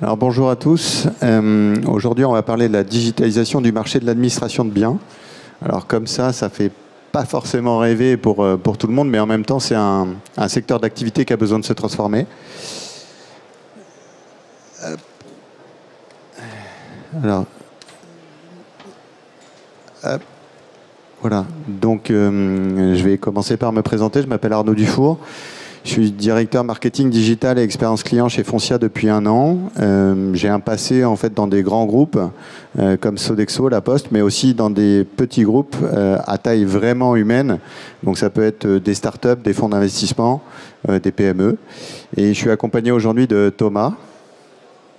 Alors bonjour à tous. Aujourd'hui, on va parler de la digitalisation du marché de l'administration de biens. Alors comme ça fait pas forcément rêver pour tout le monde, mais en même temps, c'est un secteur d'activité qui a besoin de se transformer. Alors, voilà. Donc, je vais commencer par me présenter. Je m'appelle Arnaud Dufour. Je suis directeur marketing digital et expérience client chez Foncia depuis 1 an. J'ai un passé en fait dans des grands groupes comme Sodexo, La Poste, mais aussi dans des petits groupes à taille vraiment humaine. Donc ça peut être des startups, des fonds d'investissement, des PME. Et je suis accompagné aujourd'hui de Thomas.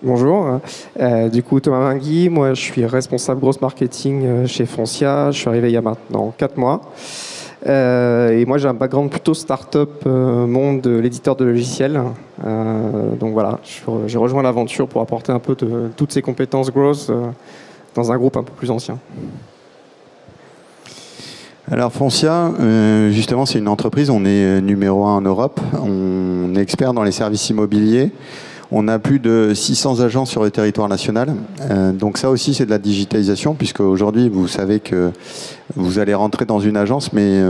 Bonjour, du coup Thomas Mingui, moi je suis responsable grosse marketing chez Foncia. Je suis arrivé il y a maintenant 4 mois. Et moi j'ai un background plutôt start-up, monde de l'éditeur de logiciels. Donc voilà, j'ai rejoint l'aventure pour apporter un peu de toutes ces compétences growth dans un groupe un peu plus ancien. Alors Foncia, justement c'est une entreprise, on est numéro 1 en Europe, on est expert dans les services immobiliers. On a plus de 600 agents sur le territoire national. Donc ça aussi, c'est de la digitalisation, puisque aujourd'hui, vous savez que vous allez rentrer dans une agence, mais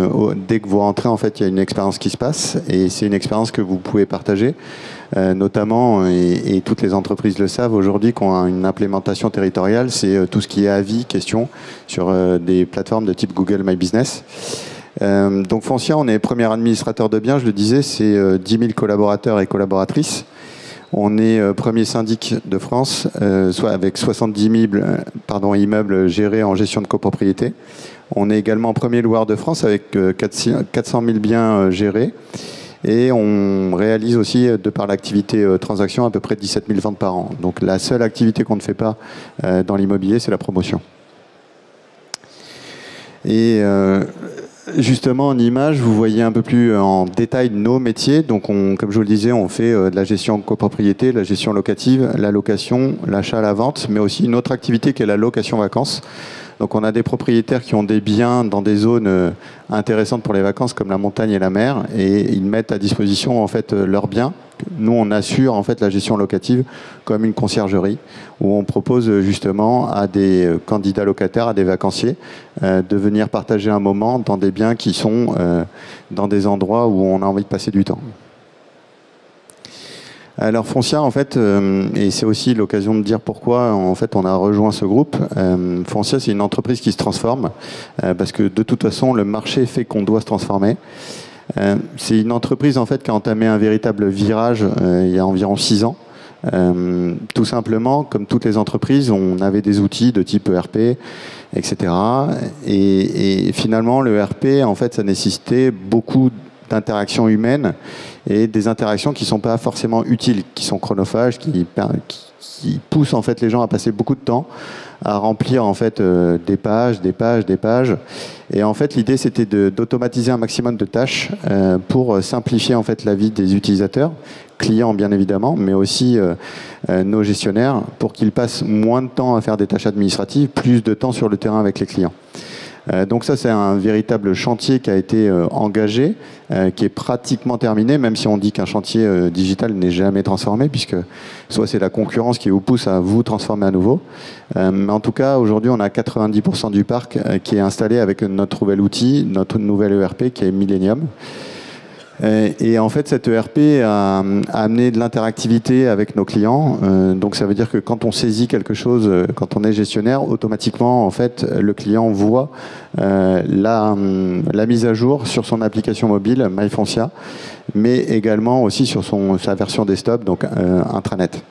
dès que vous rentrez, en fait, il y a une expérience qui se passe, et c'est une expérience que vous pouvez partager, notamment, et toutes les entreprises le savent aujourd'hui, qu'on a une implémentation territoriale, c'est tout ce qui est avis, questions, sur des plateformes de type Google My Business. Donc Foncia, on est premier administrateur de biens, je le disais, c'est 10 000 collaborateurs et collaboratrices. On est premier syndic de France, soit avec 70 000 immeubles gérés en gestion de copropriété. On est également premier loueur de France avec 400 000 biens gérés. Et on réalise aussi, de par l'activité transaction, à peu près 17 000 ventes par an. Donc la seule activité qu'on ne fait pas dans l'immobilier, c'est la promotion. Et justement, en image, vous voyez un peu plus en détail nos métiers. Donc, comme je vous le disais, on fait de la gestion de copropriété, la gestion locative, la location, l'achat, la vente, mais aussi une autre activité qui est la location vacances. Donc, on a des propriétaires qui ont des biens dans des zones intéressantes pour les vacances, comme la montagne et la mer, et ils mettent à disposition en fait leurs biens. Nous, on assure en fait la gestion locative comme une conciergerie, où on propose justement à des candidats locataires, à des vacanciers, de venir partager un moment dans des biens qui sont dans des endroits où on a envie de passer du temps. Alors Foncia, en fait, et c'est aussi l'occasion de dire pourquoi en fait on a rejoint ce groupe. Foncia, c'est une entreprise qui se transforme parce que de toute façon le marché fait qu'on doit se transformer. C'est une entreprise en fait qui a entamé un véritable virage il y a environ 6 ans. Tout simplement, comme toutes les entreprises, on avait des outils de type ERP, etc. Et finalement, le ERP, en fait, ça nécessitait beaucoup d'interactions humaines et des interactions qui ne sont pas forcément utiles, qui sont chronophages, qui poussent en fait les gens à passer beaucoup de temps à remplir en fait des pages. Et en fait, l'idée c'était d'automatiser un maximum de tâches pour simplifier en fait la vie des utilisateurs, clients bien évidemment, mais aussi nos gestionnaires, pour qu'ils passent moins de temps à faire des tâches administratives, plus de temps sur le terrain avec les clients. Donc ça, c'est un véritable chantier qui a été engagé, qui est pratiquement terminé, même si on dit qu'un chantier digital n'est jamais transformé, puisque soit c'est la concurrence qui vous pousse à vous transformer à nouveau. Mais en tout cas, aujourd'hui, on a 90% du parc qui est installé avec notre nouvel outil, notre nouvel ERP qui est Millennium. Et en fait, cet ERP a amené de l'interactivité avec nos clients. Donc, ça veut dire que quand on saisit quelque chose, quand on est gestionnaire, automatiquement, en fait, le client voit la mise à jour sur son application mobile MyFoncia, mais également aussi sur sa version desktop, donc intranet.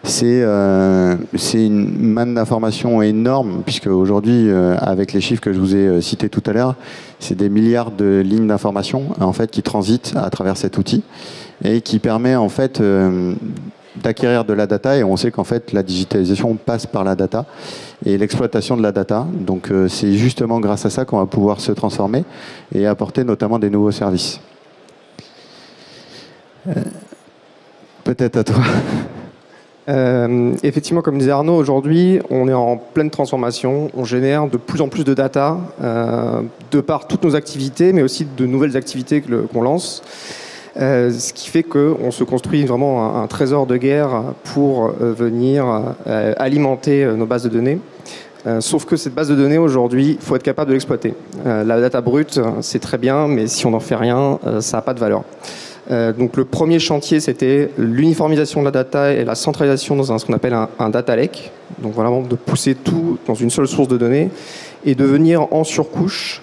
C'est une manne d'informations énorme, puisque aujourd'hui, avec les chiffres que je vous ai cités tout à l'heure, c'est des milliards de lignes d'informations en fait, qui transitent à travers cet outil et qui permet en fait d'acquérir de la data. Et on sait qu'en fait, la digitalisation passe par la data et l'exploitation de la data. Donc c'est justement grâce à ça qu'on va pouvoir se transformer et apporter notamment des nouveaux services. Peut-être à toi. Effectivement, comme disait Arnaud, aujourd'hui, on est en pleine transformation. On génère de plus en plus de data de par toutes nos activités, mais aussi de nouvelles activités qu'on lance. Ce qui fait qu'on se construit vraiment un trésor de guerre pour venir alimenter nos bases de données. Sauf que cette base de données, aujourd'hui, il faut être capable de l'exploiter. La data brute, c'est très bien, mais si on n'en fait rien, ça n'a pas de valeur. Donc le premier chantier, c'était l'uniformisation de la data et la centralisation dans ce qu'on appelle un data lake. Donc vraiment de pousser tout dans une seule source de données et de venir en surcouche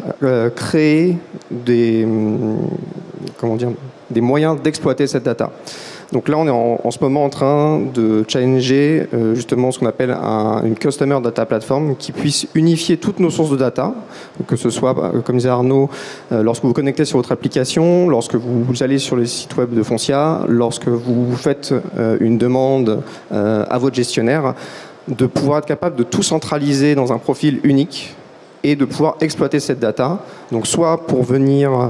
créer des moyens d'exploiter cette data. Donc là, on est en ce moment en train de challenger justement ce qu'on appelle une Customer Data Platform qui puisse unifier toutes nos sources de data, que ce soit, comme disait Arnaud, lorsque vous vous connectez sur votre application, lorsque vous allez sur le site web de Foncia, lorsque vous faites une demande à votre gestionnaire, de pouvoir être capable de tout centraliser dans un profil unique et de pouvoir exploiter cette data, donc soit pour venir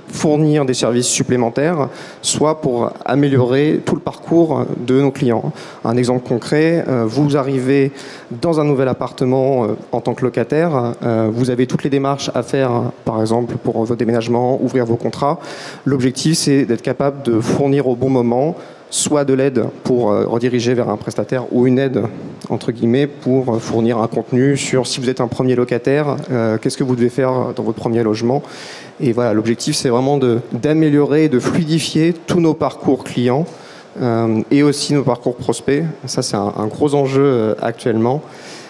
fournir des services supplémentaires, soit pour améliorer tout le parcours de nos clients. Un exemple concret, vous arrivez dans un nouvel appartement en tant que locataire, vous avez toutes les démarches à faire, par exemple pour votre déménagement, ouvrir vos contrats. L'objectif, c'est d'être capable de fournir au bon moment soit de l'aide pour rediriger vers un prestataire ou une aide, entre guillemets, pour fournir un contenu sur si vous êtes un premier locataire, qu'est-ce que vous devez faire dans votre premier logement. Et voilà, l'objectif, c'est vraiment d'améliorer et de fluidifier tous nos parcours clients et aussi nos parcours prospects. Ça, c'est un gros enjeu actuellement,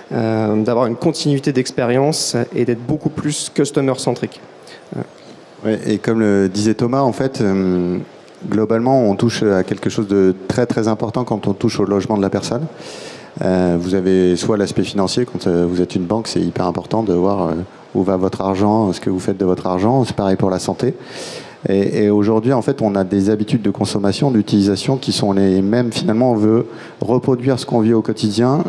d'avoir une continuité d'expérience et d'être beaucoup plus customer-centrique. Ouais, et comme le disait Thomas, en fait, globalement, on touche à quelque chose de très très important quand on touche au logement de la personne. Vous avez soit l'aspect financier, quand vous êtes une banque, c'est hyper important de voir où va votre argent, ce que vous faites de votre argent. C'est pareil pour la santé. Et aujourd'hui, en fait, on a des habitudes de consommation, d'utilisation qui sont les mêmes. Finalement, on veut reproduire ce qu'on vit au quotidien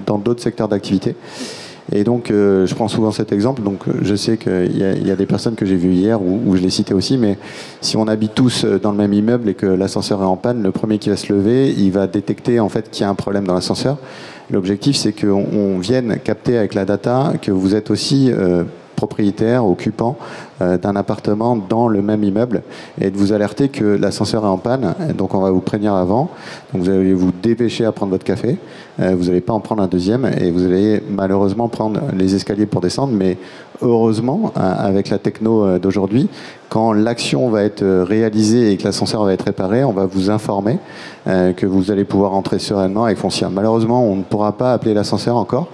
dans d'autres secteurs d'activité. Et donc, je prends souvent cet exemple. Donc, je sais qu'il y a des personnes que j'ai vues hier, où je l'ai cité aussi, mais si on habite tous dans le même immeuble et que l'ascenseur est en panne, le premier qui va se lever, il va détecter en fait qu'il y a un problème dans l'ascenseur. L'objectif, c'est qu'on vienne capter avec la data que vous êtes aussi propriétaire, occupant d'un appartement dans le même immeuble et de vous alerter que l'ascenseur est en panne. Donc on va vous prévenir avant. Donc vous allez vous dépêcher à prendre votre café. Vous n'allez pas en prendre un deuxième et vous allez malheureusement prendre les escaliers pour descendre. Mais heureusement, avec la techno d'aujourd'hui, quand l'action va être réalisée et que l'ascenseur va être réparé, on va vous informer que vous allez pouvoir entrer sereinement avec Foncia. Malheureusement, on ne pourra pas appeler l'ascenseur encore.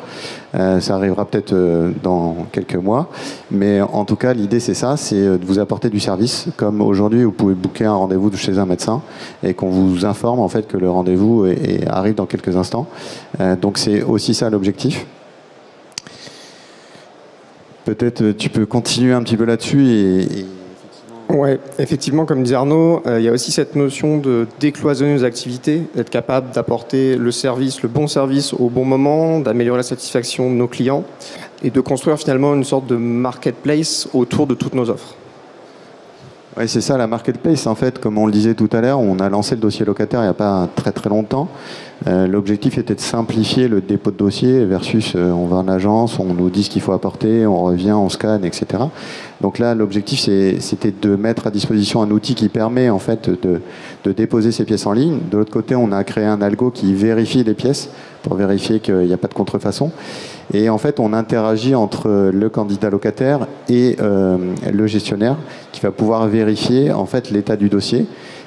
Ça arrivera peut-être dans quelques mois. Mais en tout cas, l'idée, c'est ça, c'est de vous apporter du service. Comme aujourd'hui, vous pouvez booker un rendez-vous chez un médecin et qu'on vous informe en fait que le rendez-vous arrive dans quelques instants. Donc c'est aussi ça l'objectif. Peut-être tu peux continuer un petit peu là-dessus Ouais, effectivement, comme disait Arnaud, il y a aussi cette notion de décloisonner nos activités, d'être capable d'apporter le bon service au bon moment, d'améliorer la satisfaction de nos clients et de construire finalement une sorte de marketplace autour de toutes nos offres. Oui, c'est ça, la marketplace. En fait, comme on le disait tout à l'heure, on a lancé le dossier locataire il n'y a pas très très longtemps. L'objectif était de simplifier le dépôt de dossier versus on va en agence, on nous dit ce qu'il faut apporter, on revient, on scanne, etc. Donc là, l'objectif, c'était de mettre à disposition un outil qui permet en fait de déposer ces pièces en ligne. De l'autre côté, on a créé un algo qui vérifie les pièces pour vérifier qu'il n'y a pas de contrefaçon. Et en fait, on interagit entre le candidat locataire et le gestionnaire qui va pouvoir vérifier en fait l'état du dossier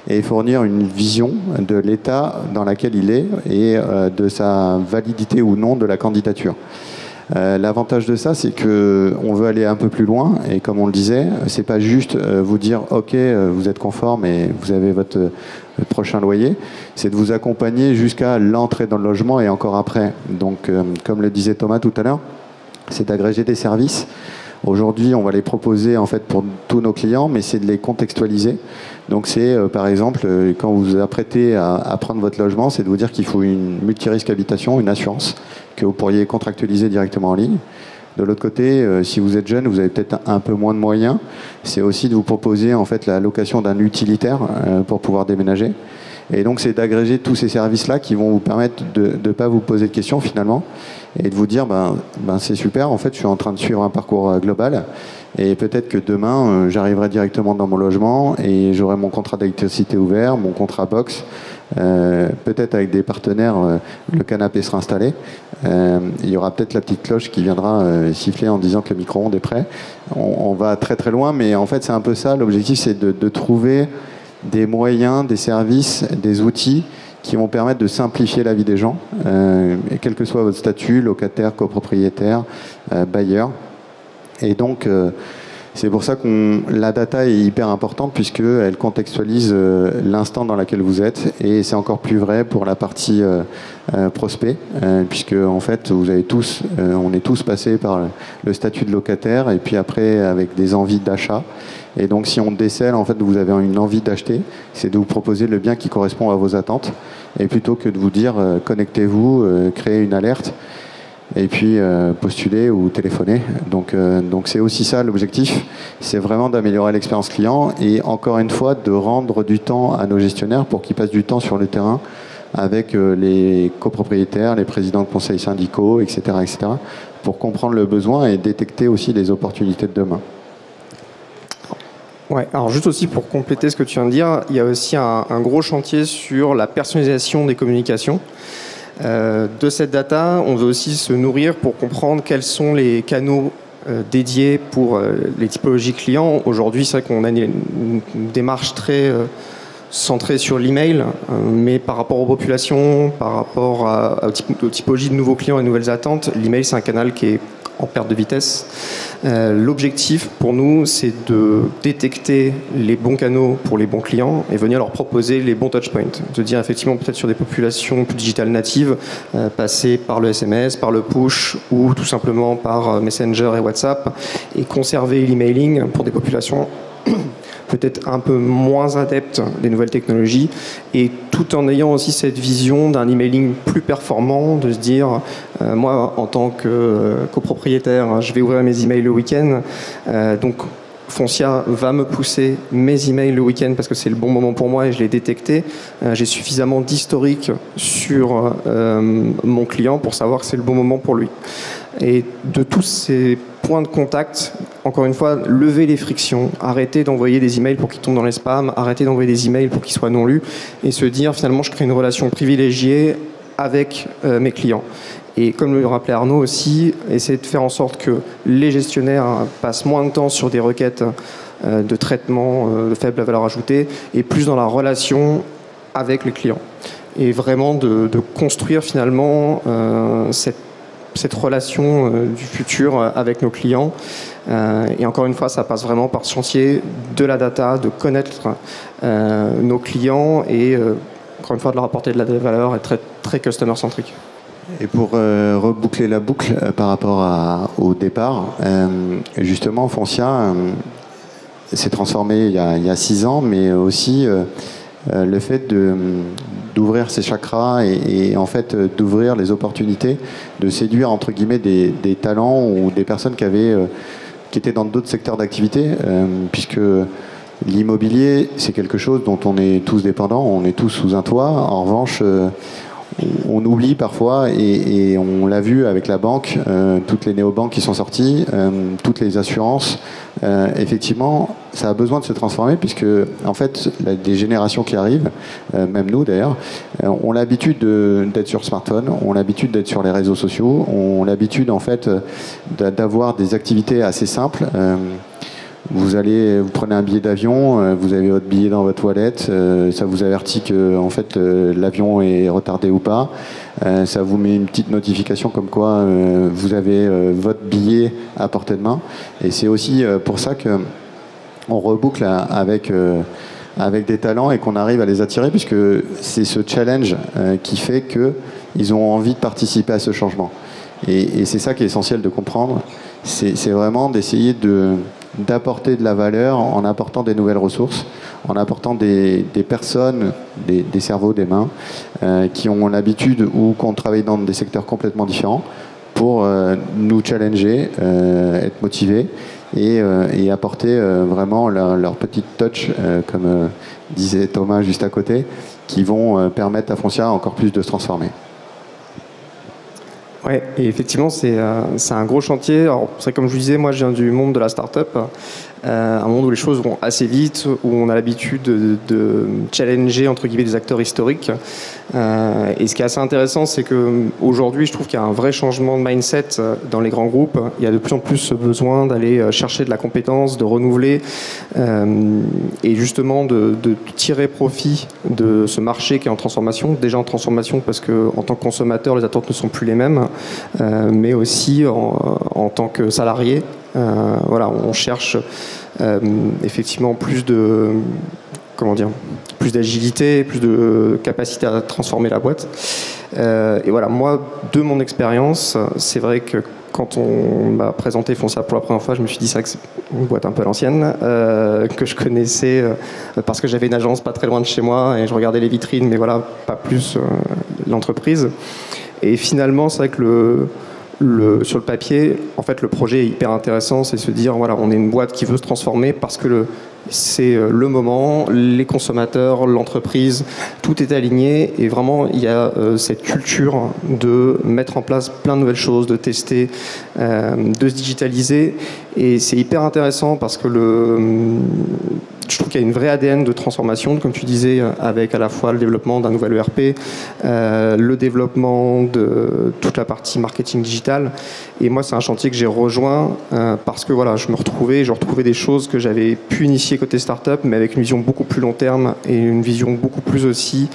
et fournir une vision de l'état dans lequel il est et de sa validité ou non de la candidature. L'avantage de ça, c'est qu'on veut aller un peu plus loin et comme on le disait, c'est pas juste vous dire ok, vous êtes conforme et vous avez votre prochain loyer, c'est de vous accompagner jusqu'à l'entrée dans le logement et encore après. Donc comme le disait Thomas tout à l'heure, c'est d'agréger des services. Aujourd'hui, on va les proposer en fait pour tous nos clients, mais c'est de les contextualiser. Donc c'est par exemple quand vous vous apprêtez à prendre votre logement, c'est de vous dire qu'il faut une multirisque habitation, une assurance que vous pourriez contractualiser directement en ligne. De l'autre côté, si vous êtes jeune, vous avez peut-être un peu moins de moyens. C'est aussi de vous proposer en fait la location d'un utilitaire pour pouvoir déménager. Et donc c'est d'agréger tous ces services-là qui vont vous permettre de ne pas vous poser de questions finalement et de vous dire c'est super, en fait je suis en train de suivre un parcours global et peut-être que demain j'arriverai directement dans mon logement et j'aurai mon contrat d'électricité ouvert, mon contrat box, peut-être avec des partenaires, le canapé sera installé, il y aura peut-être la petite cloche qui viendra siffler en disant que le micro-ondes est prêt. On va très très loin, mais en fait c'est un peu ça, l'objectif c'est de trouver des moyens, des services, des outils qui vont permettre de simplifier la vie des gens, et quel que soit votre statut, locataire, copropriétaire, bailleur. Et donc, c'est pour ça que la data est hyper importante puisqu'elle contextualise l'instant dans lequel vous êtes. Et c'est encore plus vrai pour la partie prospect, puisque en fait, vous avez tous, on est tous passés par le statut de locataire et puis après avec des envies d'achat. Et donc, si on décèle, en fait, vous avez une envie d'acheter, c'est de vous proposer le bien qui correspond à vos attentes. Et plutôt que de vous dire, connectez-vous, créez une alerte, et puis postuler ou téléphoner. Donc c'est aussi ça l'objectif, c'est vraiment d'améliorer l'expérience client et encore une fois, de rendre du temps à nos gestionnaires pour qu'ils passent du temps sur le terrain avec les copropriétaires, les présidents de conseils syndicaux, etc., pour comprendre le besoin et détecter aussi les opportunités de demain. Ouais, alors juste aussi pour compléter ce que tu viens de dire, il y a aussi un gros chantier sur la personnalisation des communications. De cette data, on veut aussi se nourrir pour comprendre quels sont les canaux dédiés pour les typologies clients. Aujourd'hui, c'est vrai qu'on a une démarche très centrée sur l'email, mais par rapport aux populations, par rapport aux typologies de nouveaux clients et nouvelles attentes, l'email, c'est un canal qui est en perte de vitesse. L'objectif pour nous, c'est de détecter les bons canaux pour les bons clients et venir leur proposer les bons touchpoints. De dire effectivement peut-être sur des populations plus digitales natives, passer par le SMS, par le push ou tout simplement par Messenger et WhatsApp et conserver l'emailing pour des populations peut-être un peu moins adeptes des nouvelles technologies, et tout en ayant aussi cette vision d'un emailing plus performant, de se dire, moi en tant que copropriétaire, je vais ouvrir mes emails le week-end, donc Foncia va me pousser mes emails le week-end parce que c'est le bon moment pour moi et je l'ai détecté. J'ai suffisamment d'historique sur mon client pour savoir que c'est le bon moment pour lui. Et de tous ces points de contact, encore une fois, lever les frictions, arrêter d'envoyer des emails pour qu'ils tombent dans les spams, arrêter d'envoyer des emails pour qu'ils soient non lus, et se dire finalement je crée une relation privilégiée avec mes clients. Et comme le rappelait Arnaud aussi, essayer de faire en sorte que les gestionnaires passent moins de temps sur des requêtes de traitement de faible valeur ajoutée et plus dans la relation avec les clients. Et vraiment de construire finalement cette relation du futur avec nos clients. Et encore une fois, ça passe vraiment par ce chantier de la data, de connaître nos clients et encore une fois de leur apporter de la valeur et très, très customer-centrique. Et pour reboucler la boucle par rapport au départ, justement, Foncia s'est transformé il y a 6 ans, mais aussi le fait d'ouvrir ses chakras et en fait d'ouvrir les opportunités, de séduire entre guillemets des talents ou des personnes qui étaient dans d'autres secteurs d'activité, puisque l'immobilier, c'est quelque chose dont on est tous dépendants, on est tous sous un toit. En revanche, on oublie parfois, et on l'a vu avec la banque, toutes les néobanques qui sont sorties, toutes les assurances, effectivement, ça a besoin de se transformer puisque, en fait, des générations qui arrivent, même nous d'ailleurs, ont l'habitude d'être sur smartphone, ont l'habitude d'être sur les réseaux sociaux, ont l'habitude, en fait, d'avoir des activités assez simples. Vous prenez un billet d'avion, vous avez votre billet dans votre toilette, ça vous avertit que en fait l'avion est retardé ou pas, ça vous met une petite notification comme quoi vous avez votre billet à portée de main. Et c'est aussi pour ça que on reboucle avec des talents et qu'on arrive à les attirer, puisque c'est ce challenge qui fait qu'ils ont envie de participer à ce changement. Et c'est ça qui est essentiel de comprendre, c'est vraiment d'essayer d'apporter de la valeur en apportant des nouvelles ressources, en apportant des personnes, des cerveaux, des mains, qui ont l'habitude ou qui ont travaillé dans des secteurs complètement différents pour nous challenger, être motivés et apporter vraiment leur petite touch, comme disait Thomas juste à côté, qui vont permettre à Foncia encore plus de se transformer. Ouais, et effectivement, c'est un gros chantier. Alors, c'est vrai, comme je vous disais, moi, je viens du monde de la start-up, un monde où les choses vont assez vite, où on a l'habitude de challenger, entre guillemets, des acteurs historiques. Et ce qui est assez intéressant, c'est qu'aujourd'hui, je trouve qu'il y a un vrai changement de mindset dans les grands groupes. Il y a de plus en plus besoin d'aller chercher de la compétence, de renouveler, et justement de tirer profit de ce marché qui est en transformation. Déjà en transformation parce qu'en tant que consommateur, les attentes ne sont plus les mêmes, mais aussi en tant que salarié. Voilà, on cherche effectivement plus d'agilité, plus de capacité à transformer la boîte. Et voilà, moi, de mon expérience, c'est vrai que quand on m'a présenté Foncia pour la première fois, je me suis dit c'est vrai que c'est une boîte un peu à l'ancienne, que je connaissais parce que j'avais une agence pas très loin de chez moi et je regardais les vitrines, mais voilà, pas plus l'entreprise. Et finalement, c'est vrai que sur le papier, en fait, le projet est hyper intéressant. C'est se dire, voilà, on est une boîte qui veut se transformer parce que c'est le moment, les consommateurs, l'entreprise, tout est aligné. Et vraiment, il y a cette culture de mettre en place plein de nouvelles choses, de tester, de se digitaliser. Et c'est hyper intéressant parce que je trouve qu'il y a une vraie ADN de transformation, comme tu disais, avec à la fois le développement d'un nouvel ERP, le développement de toute la partie marketing digital. Et moi, c'est un chantier que j'ai rejoint parce que voilà, je retrouvais des choses que j'avais pu initier côté startup, mais avec une vision beaucoup plus long terme et une vision beaucoup plus aussi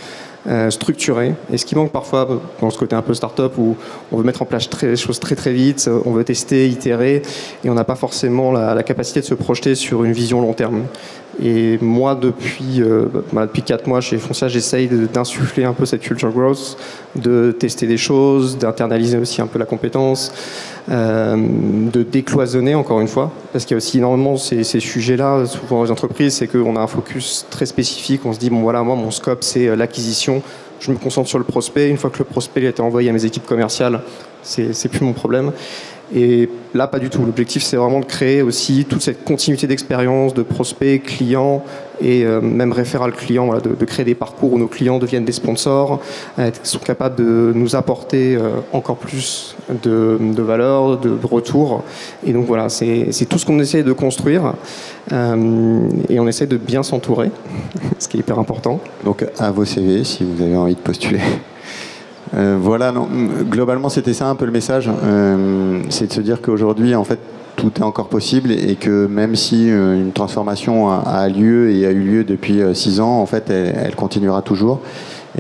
structurée. Et ce qui manque parfois dans ce côté un peu start-up où on veut mettre en place des choses très très vite, on veut tester, itérer, et on n'a pas forcément la capacité de se projeter sur une vision long terme. Et moi, depuis 4 mois chez Foncia, j'essaye d'insuffler un peu cette culture growth, de tester des choses, d'internaliser aussi un peu la compétence, de décloisonner encore une fois, parce qu'il y a aussi énormément ces sujets-là, souvent dans les entreprises, c'est qu'on a un focus très spécifique, on se dit, bon voilà, moi mon scope c'est l'acquisition, je me concentre sur le prospect, une fois que le prospect a été envoyé à mes équipes commerciales, c'est plus mon problème. Et là, pas du tout. L'objectif, c'est vraiment de créer aussi toute cette continuité d'expérience de prospects, clients et même référal client, voilà, de créer des parcours où nos clients deviennent des sponsors, sont capables de nous apporter encore plus de valeur, de retour. Et donc voilà, c'est tout ce qu'on essaie de construire et on essaie de bien s'entourer, ce qui est hyper important. Donc à vos CV, si vous avez envie de postuler. Voilà, non, globalement c'était ça un peu le message, c'est de se dire qu'aujourd'hui en fait tout est encore possible et que même si une transformation a lieu et a eu lieu depuis 6 ans, en fait elle continuera toujours.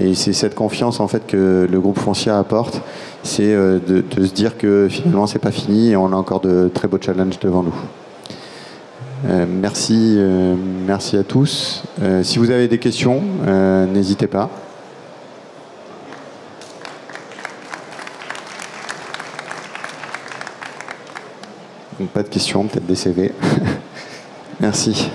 Et c'est cette confiance en fait que le groupe Foncia apporte, c'est de se dire que finalement c'est pas fini et on a encore de très beaux challenges devant nous. Merci à tous. Si vous avez des questions, n'hésitez pas. Pas de questions, peut-être des CV. Merci.